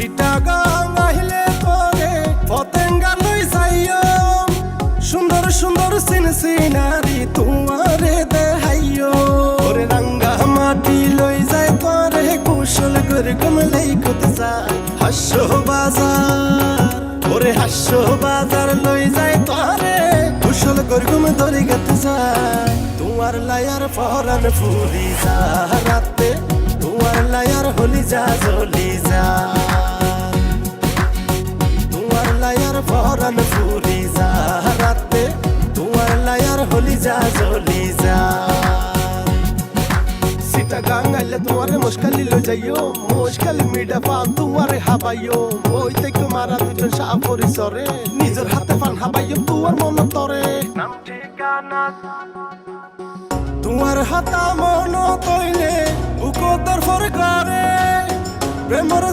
চিটাগাং আহিলে পরে পতেঙ্গা লই যাইও সুন্দর সুন্দর সিনারি তোমারে দেখাইও ওরে রাঙ্গা মাটি লই যায় পরে কুশল করে কমলেই কত যায় হাস্য বাজার ওরে হাস্য বাজার লই যায় পরে কুশল করে কম ধরে গেতে যায় তোমার লায়ার ফরান ফুলি যা রাতে তোমার লায়ার হলি যা জ্বলি যা তোমার লায়ার ফরান ফুলি যা রাতে তোমার লায়ার হলি যা জ্বলি যা চিটাগাং আইলে তোমারে মুশকালি লই যাইও মুশকালি মিডা পান তোমারে হাবাইও ওই থেকে মারা দুজন সাপরি সরে নিজের হাতে পান হাবাইও তোমার মন তরে নাম ঠিকানা তোমার হাতা মন তৈলে বুকো দরফর করে প্রেমর